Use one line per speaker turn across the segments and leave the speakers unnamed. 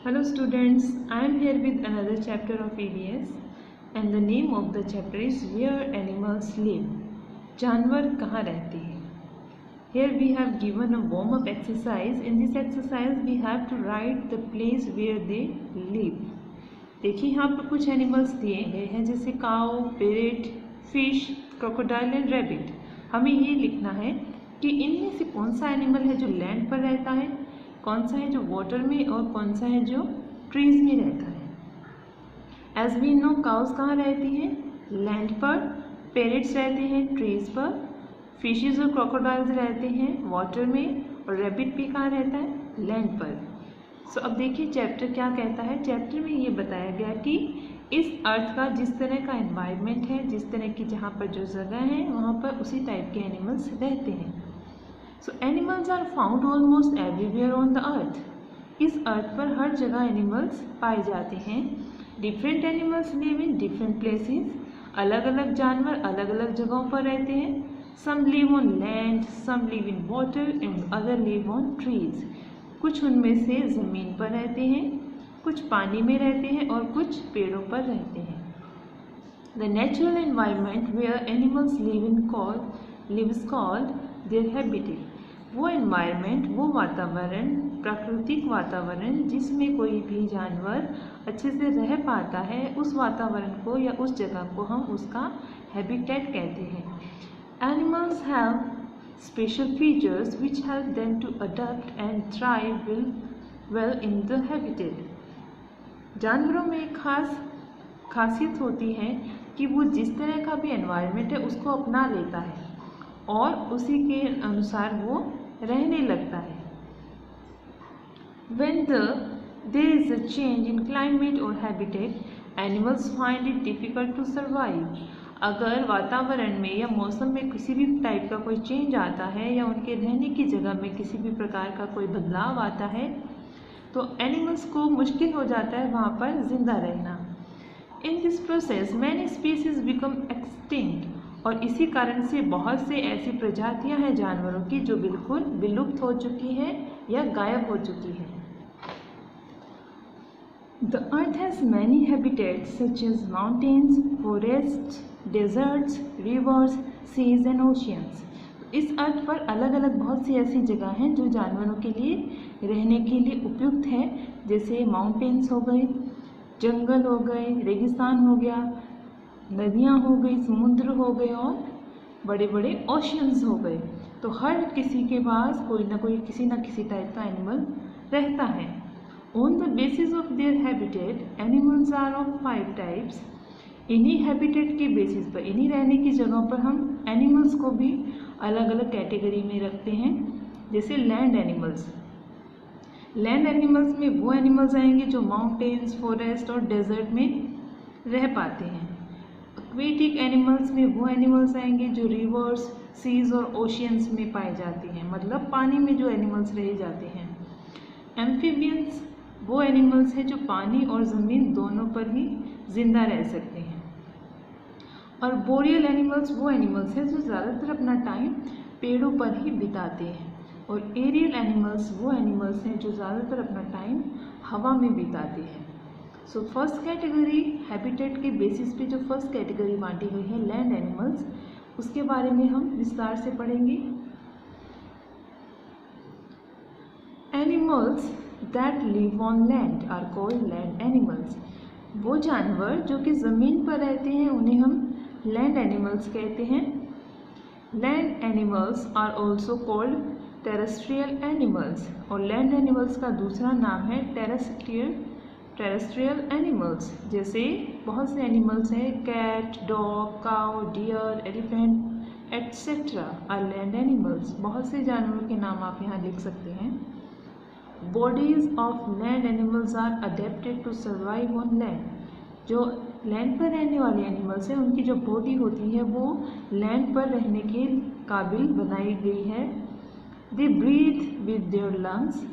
Hello students, I am here with another chapter of EVS and the name of the chapter is Where Animals Live. जानवर कहाँ रहते हैं? Here we have given a warm-up exercise. In this exercise we have to write the place where they live. देखिए यहाँ पर कुछ animals दिए गए हैं जैसे cow, parrot, fish, crocodile and rabbit. हमें ये लिखना है कि इनमें से कौन सा एनिमल है जो लैंड पर रहता है, कौन सा है जो वाटर में और कौन सा है जो ट्रीज में रहता है. एज वी नो काउस कहाँ रहती हैं? लैंड पर. पैरेट्स रहते हैं ट्रीज पर. फिशेज और क्रोकोडाइल्स रहते हैं वाटर में. और रैबिट भी कहाँ रहता है? लैंड पर. सो अब देखिए चैप्टर क्या कहता है. चैप्टर में ये बताया गया कि इस अर्थ का जिस तरह का एनवायरनमेंट है, जिस तरह की जहाँ पर जो जगह है वहाँ पर उसी टाइप के एनिमल्स रहते हैं. So animals are found almost everywhere on the earth. इस अर्थ पर हर जगह एनिमल्स पाए जाते हैं. Different animals live in different places. अलग अलग जानवर अलग अलग जगहों पर रहते हैं. Some live on land, some live in water and other live on trees. कुछ उनमें से ज़मीन पर रहते हैं, कुछ पानी में रहते हैं और कुछ पेड़ों पर रहते हैं. The natural environment where animals live is called their habitat. वो एनवायरनमेंट, वो वातावरण, प्राकृतिक वातावरण जिसमें कोई भी जानवर अच्छे से रह पाता है, उस वातावरण को या उस जगह को हम उसका हैबिटेट कहते हैं. Animals have special features which help them to adopt and thrive well in the habitat. जानवरों में एक खासियत होती है कि वो जिस तरह का भी एनवायरनमेंट है उसको अपना लेता है और उसी के अनुसार वो रहने लगता है. When there is a change in climate or habitat, animals find it difficult to survive. अगर वातावरण में या मौसम में किसी भी टाइप का कोई चेंज आता है या उनके रहने की जगह में किसी भी प्रकार का कोई बदलाव आता है तो एनिमल्स को मुश्किल हो जाता है वहाँ पर जिंदा रहना. In this process many species become extinct. और इसी कारण से बहुत से ऐसी प्रजातियां हैं जानवरों की जो बिल्कुल विलुप्त हो चुकी हैं या गायब हो चुकी हैं. The earth has many habitats such as mountains, forests, deserts, rivers, seas and oceans. इस अर्थ पर अलग अलग बहुत सी ऐसी जगह हैं जो जानवरों के लिए रहने के लिए उपयुक्त है. जैसे माउंटेन्स हो गए, जंगल हो गए, रेगिस्तान हो गया, नदियाँ हो गई, समुद्र हो गए और बड़े बड़े ओशियंस हो गए. तो हर किसी के पास कोई ना कोई किसी ना किसी टाइप का एनिमल रहता है. On the basis of their habitat animals are of 5 types. इन्हीं हैबिटेट के बेसिस पर, इन्हीं रहने की जगहों पर हम एनिमल्स को भी अलग अलग कैटेगरी में रखते हैं. जैसे लैंड एनिमल्स. लैंड एनिमल्स में वो एनिमल्स आएंगे जो माउंटेन्स, फॉरेस्ट और डेजर्ट में रह पाते हैं. एक्वेटिक एनिमल्स में वो एनिमल्स आएंगे जो रिवर्स, सीज और ओशियंस में पाए जाते हैं, मतलब पानी में जो एनिमल्स रह जाते हैं. एम्फीबियंस वो एनिमल्स हैं जो पानी और ज़मीन दोनों पर ही जिंदा रह सकते हैं. और बोरियल एनिमल्स वो एनिमल्स हैं जो ज़्यादातर अपना टाइम पेड़ों पर ही बिताते हैं. और एरियल एनिमल्स वो एनिमल्स हैं जो ज़्यादातर अपना टाइम हवा में बिताते हैं. सो फर्स्ट कैटेगरी हैबिटेट के बेसिस पे जो फर्स्ट कैटेगरी बांटी गई है लैंड एनिमल्स, उसके बारे में हम विस्तार से पढ़ेंगे. Animals that live on land are called land animals. वो जानवर जो कि ज़मीन पर रहते हैं उन्हें हम लैंड एनिमल्स कहते हैं. Land animals are also called terrestrial animals. और लैंड एनिमल्स का दूसरा नाम है टेरेस्ट्रियल एनिमल्स. जैसे बहुत से एनिमल्स हैं, cat, dog, cow, deer, elephant etcetera are land animals. बहुत से जानवरों के नाम आप यहाँ लिख सकते हैं. Bodies of land animals are adapted to survive on land. जो लैंड पर रहने वाले एनिमल्स हैं उनकी जो बॉडी होती है वो लैंड पर रहने के काबिल बनाई गई है. They breathe with their lungs.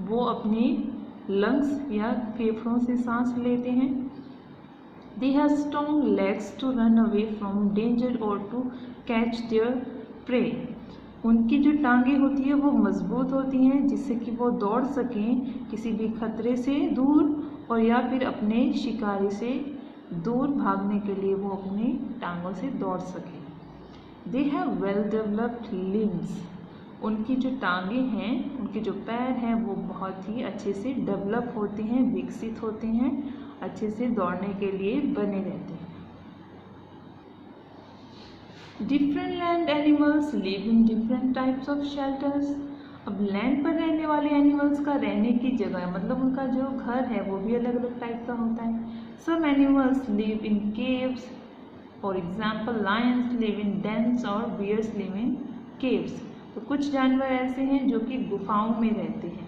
वो अपने लंग्स या फेफड़ों से सांस लेते हैं. They have strong legs to run away from danger और टू कैच देयर प्रे. उनकी जो टांगें होती है वो मजबूत होती हैं, जिससे कि वो दौड़ सकें किसी भी खतरे से दूर, और या फिर अपने शिकारी से दूर भागने के लिए वो अपनी टांगों से दौड़ सकें। They have well developed limbs, उनकी जो टांगें हैं, उनके जो पैर हैं वो बहुत ही अच्छे से डेवलप होते हैं, विकसित होते हैं, अच्छे से दौड़ने के लिए बने रहते हैं। Different land animals live in different types of shelters. अब लैंड पर रहने वाले एनिमल्स का रहने की जगह मतलब उनका जो घर है वो भी अलग अलग टाइप का होता है। Some animals live in caves, for example lions live in dens और बियर्स लिव इन केव्स। तो कुछ जानवर ऐसे हैं जो कि गुफाओं में रहते हैं,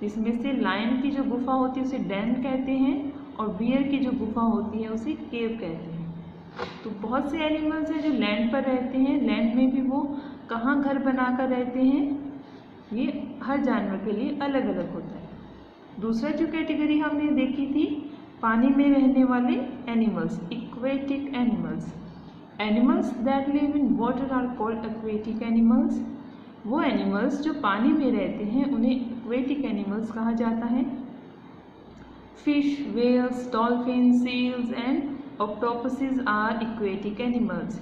जिसमें से लायन की जो गुफा होती है उसे डेन कहते हैं, और बियर की जो गुफा होती है उसे केव कहते हैं। तो बहुत से एनिमल्स हैं जो लैंड पर रहते हैं, लैंड में भी वो कहाँ घर बनाकर रहते हैं, ये हर जानवर के लिए अलग अलग होता है। दूसरा जो कैटेगरी हमने देखी थी पानी में रहने वाले animals, aquatic animals. Animals that live in water are called aquatic animals. वो एनिमल्स जो पानी में रहते हैं उन्हें एक्वेटिक एनिमल्स कहा जाता है। Fish, whales, dolphin, seals and octopuses are aquatic animals.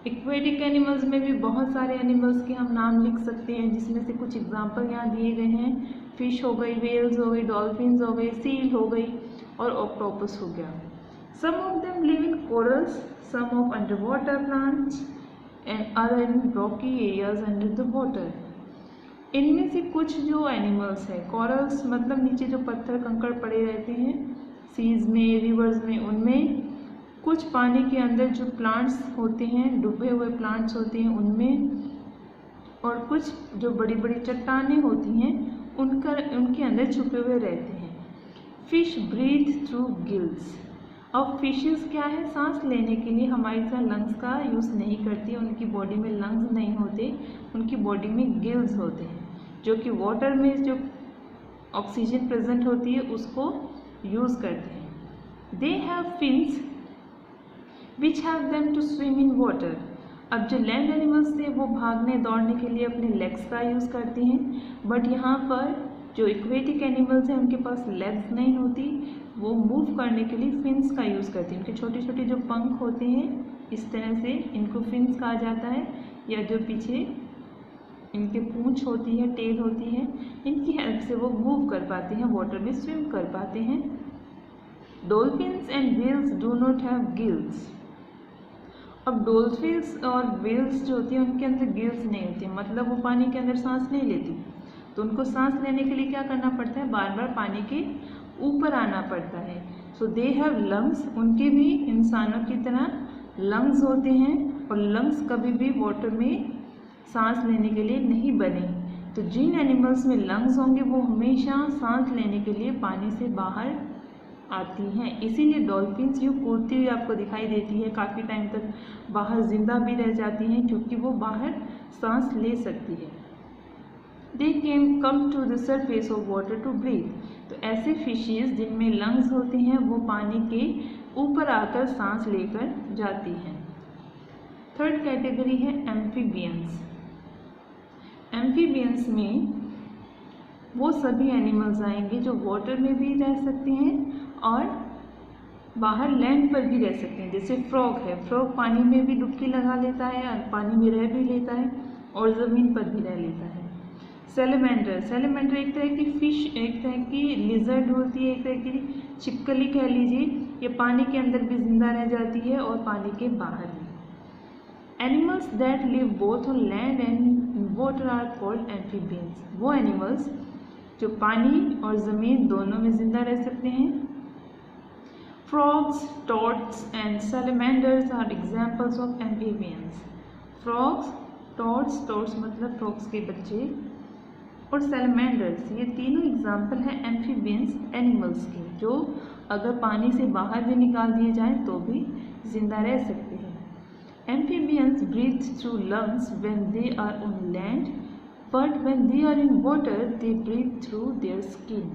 Aquatic animals में भी बहुत सारे एनिमल्स के हम नाम लिख सकते हैं, जिसमें से कुछ एग्जाम्पल यहाँ दिए गए हैं। फिश हो गई, वेल्स हो गई, डॉल्फिन्स हो गई, सील हो गई और ऑक्टोपस हो गया। Some of them live in corals, some of under water plants and other in rocky areas under the water. इनमें से कुछ जो एनिमल्स हैं, कोरल्स मतलब नीचे जो पत्थर कंकड़ पड़े रहते हैं, सीज में, रिवर्स में, उनमें, कुछ पानी के अंदर जो प्लांट्स होते हैं, डूबे हुए प्लांट्स होते हैं उनमें, और कुछ जो बड़ी बड़ी चट्टानें होती हैं उनके अंदर छुपे हुए रहते हैं। Fish breathe through gills. अब फिशेस क्या है, सांस लेने के लिए हमारी तरह लंग्स का यूज़ नहीं करती, उनकी बॉडी में लंग्स नहीं होते, उनकी बॉडी में गिल्स होते हैं, जो कि वाटर में जो ऑक्सीजन प्रेजेंट होती है उसको यूज़ करते हैं। They have fins which have them to swim in water. अब जो लैंड एनिमल्स थे वो भागने दौड़ने के लिए अपने लेग्स का यूज़ करते हैं, बट यहाँ पर जो एक्वेटिक एनिमल्स हैं उनके पास लेग्स नहीं होती, वो मूव करने के लिए फिन्स का यूज़ करते हैं। इनके छोटे छोटे जो पंख होते हैं इस तरह से इनको फिन्स कहा जाता है, या जो पीछे इनके पूंछ होती है, टेल होती है, इनकी हेल्प से वो मूव कर पाते हैं, वाटर में स्विम कर पाते हैं। Dolphins and whales do not have gills. अब डॉल्फिन्स और व्हेल्स जो होती है उनके अंदर गिल्स नहीं होती, मतलब वो पानी के अंदर सांस नहीं लेती, तो उनको सांस लेने के लिए क्या करना पड़ता है, बार बार पानी के ऊपर आना पड़ता है। सो दे हैव लंग्स, उनके भी इंसानों की तरह लंग्स होते हैं, और लंग्स कभी भी वाटर में सांस लेने के लिए नहीं बने। तो जिन एनिमल्स में लंग्स होंगे वो हमेशा सांस लेने के लिए पानी से बाहर आती हैं, इसीलिए डॉल्फिन्स यूँ कूदती हुई आपको दिखाई देती है, काफ़ी टाइम तक बाहर जिंदा भी रह जाती हैं क्योंकि वो बाहर सांस ले सकती है। They come to the surface of water to breathe. तो ऐसे फिशेज जिनमें लंग्स होते हैं वो पानी के ऊपर आकर सांस लेकर जाती हैं। थर्ड कैटेगरी है एम्फीबियंस। एम्फीबियंस में वो सभी एनिमल्स आएंगे जो वाटर में भी रह सकते हैं और बाहर लैंड पर भी रह सकते हैं। जैसे फ्रॉग है, फ्रॉग पानी में भी डुबकी लगा लेता है और पानी में रह भी लेता है और ज़मीन पर भी रह लेता है। सैलमेंडर, सैलमेंडर एक तरह की फिश, एक तरह की लिजर्ड होती है, एक तरह की छिपकली कह लीजिए, ये पानी के अंदर भी जिंदा रह जाती है और पानी के बाहर भी। Animals that live both on land and water are called amphibians. वो एनिमल्स जो पानी और ज़मीन दोनों में ज़िंदा रह सकते हैं। Frogs, toads and salamanders are examples of amphibians. Frogs, toads, toads मतलब फ्रॉग्स के बच्चे, और सैलमेंडर्स, ये तीनों एग्जाम्पल हैं एम्फीबियंस एनिमल्स के, जो अगर पानी से बाहर भी निकाल दिए जाएं तो भी जिंदा रह सकते हैं। Amphibians breathe through lungs when they are on land, but when they are in water they breathe through their skin.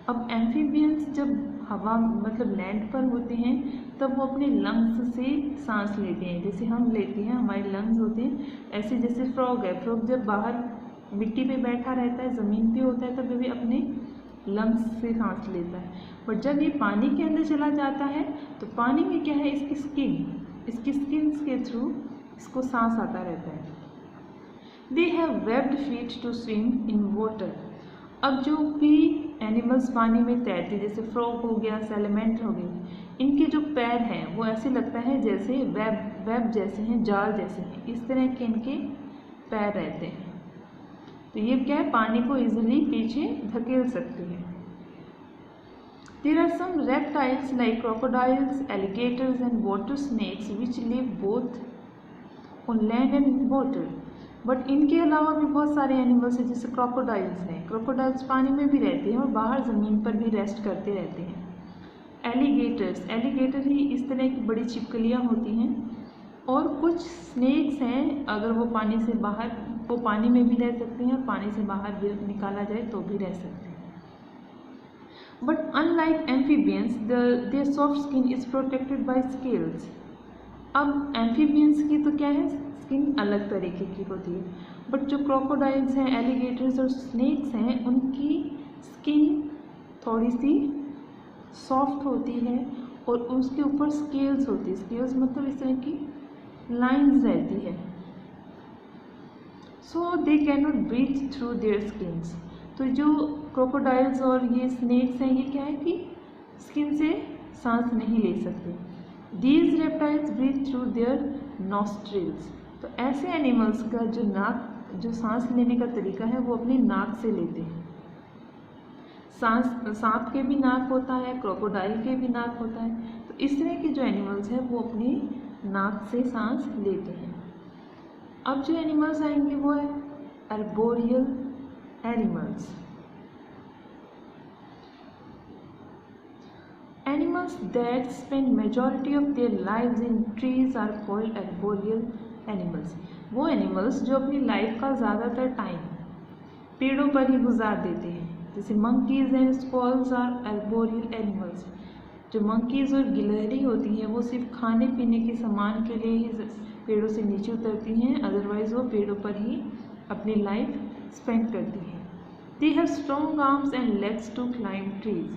अब एम्फीबियंस जब हवा मतलब लैंड पर होते हैं तब वो अपने लंग्स से सांस लेते हैं। जैसे हम लेते हैं, हमारे लंग्स होते हैं, ऐसे जैसे फ्रॉग है, फ्रॉग जब बाहर मिट्टी पे बैठा रहता है, ज़मीन पे होता है, तब भी अपने लंग्स से सांस लेता है। बट जब ये पानी के अंदर चला जाता है तो पानी में क्या है, इसकी स्किन के थ्रू इसको सांस आता रहता है। They have webbed feet to swim in water. अब जो भी एनिमल्स पानी में तैरते हैं, जैसे फ्रॉग हो गया, सैलमेंडर हो गई, इनके जो पैर हैं वो ऐसे लगता है जैसे वेब जैसे हैं, जाल जैसे हैं, इस तरह के इनके पैर रहते हैं। तो ये क्या है, पानी को इजीली पीछे धकेल सकते हैं। There are some reptiles like crocodiles, alligators and water snakes which live both on land and in water. But इनके अलावा भी बहुत सारे एनिमल्स हैं, जैसे क्रोकोडाइल्स हैं। क्रोकोडाइल्स पानी में भी रहते हैं और बाहर ज़मीन पर भी रेस्ट करते रहते हैं। एलिगेटर ही इस तरह की बड़ी छिपकलियाँ होती हैं। और कुछ स्नेक्स हैं, अगर वो पानी से बाहर, वो पानी में भी रह सकते हैं और पानी से बाहर भी निकाला जाए तो भी रह सकते हैं। But unlike amphibians their soft skin is protected by scales. अब एम्फीबियंस की तो क्या है, स्किन अलग तरीके की होती है, बट जो क्रोकोडाइल्स हैं, एलिगेटर्स और स्नेक्स हैं, उनकी स्किन थोड़ी सी सॉफ्ट होती है और उसके ऊपर स्केल्स होती है। स्केल्स मतलब इस तरह की लाइंस रहती है। So they can not breathe through their skins. तो जो क्रोकोडाइल्स और ये स्नेक्स हैं, ये क्या है कि स्किन से सांस नहीं ले सकते। These reptiles breathe through their nostrils. तो ऐसे एनिमल्स का जो सांस लेने का तरीका है वो अपनी नाक से लेते हैं। सांप के भी नाक होता है, क्रोकोडाइल के भी नाक होता है। तो इस तरह के जो एनिमल्स हैं वो अपनी नाक से सांस लेते हैं। अब जो एनिमल्स आएंगे वो है arboreal animals. Animals that spend majority of their lives in trees are called arboreal animals. वो एनिमल्स जो अपनी लाइफ का ज़्यादातर टाइम पेड़ों पर ही गुजार देते हैं, जैसे monkeys and स्क्वॉल्स are arboreal animals. जो मंकीज़ और गिलहरी होती हैं वो सिर्फ खाने पीने के सामान के लिए ही पेड़ों से नीचे उतरती हैं, अदरवाइज़ वो पेड़ों पर ही अपनी लाइफ स्पेंड करती हैं। They have strong arms and legs to climb trees.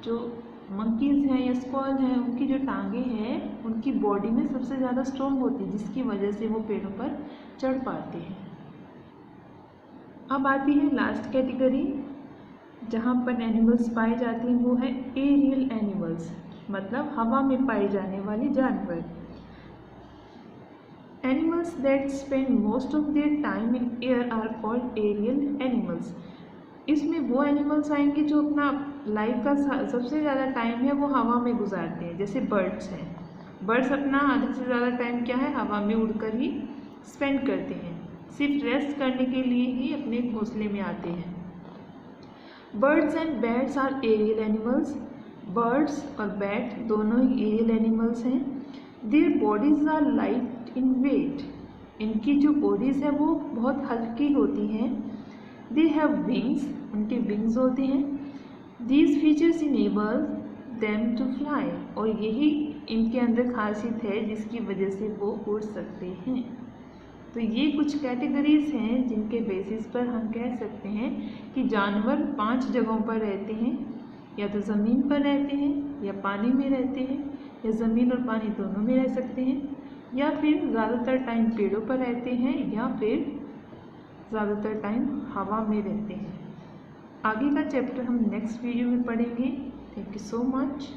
जो मंकीज़ हैं या स्क्वॉल हैं, उनकी जो टांगें हैं उनकी बॉडी में सबसे ज़्यादा स्ट्रॉन्ग होती है, जिसकी वजह से वो पेड़ों पर चढ़ पाते हैं। अब आती है लास्ट कैटेगरी जहाँ पर एनिमल्स पाए जाते हैं, वो है एरियल एनिमल्स, मतलब हवा में पाए जाने वाले जानवर। Animals that spend most of their time in air are called aerial animals. इसमें वो एनिमल्स आएंगे जो अपना लाइफ का सबसे ज़्यादा टाइम है वो हवा में गुजारते हैं, जैसे बर्ड्स हैं। बर्ड्स अपना आधे से ज़्यादा टाइम क्या है, हवा में उड़कर ही स्पेंड करते हैं, सिर्फ रेस्ट करने के लिए ही अपने घोंसले में आते हैं। Birds and bats are aerial animals. Birds और बैट दोनों ही एरियल एनिमल्स हैं। Their bodies are light in weight. इनकी जो बॉडीज़ है वो बहुत हल्की होती हैं। दे हैव विंग्स, उनके विंग्स होते हैं। These features enable them to fly. और यही इनके अंदर खासियत है जिसकी वजह से वो उड़ सकते हैं। तो ये कुछ कैटेगरीज हैं जिनके बेसिस पर हम कह सकते हैं कि जानवर 5 जगहों पर रहते हैं, या तो ज़मीन पर रहते हैं, या पानी में रहते हैं, या ज़मीन और पानी दोनों में रह सकते हैं, या फिर ज़्यादातर टाइम पेड़ों पर रहते हैं, या फिर ज़्यादातर टाइम हवा में रहते हैं। आगे का चैप्टर हम नेक्स्ट वीडियो में पढ़ेंगे। Thank you so much.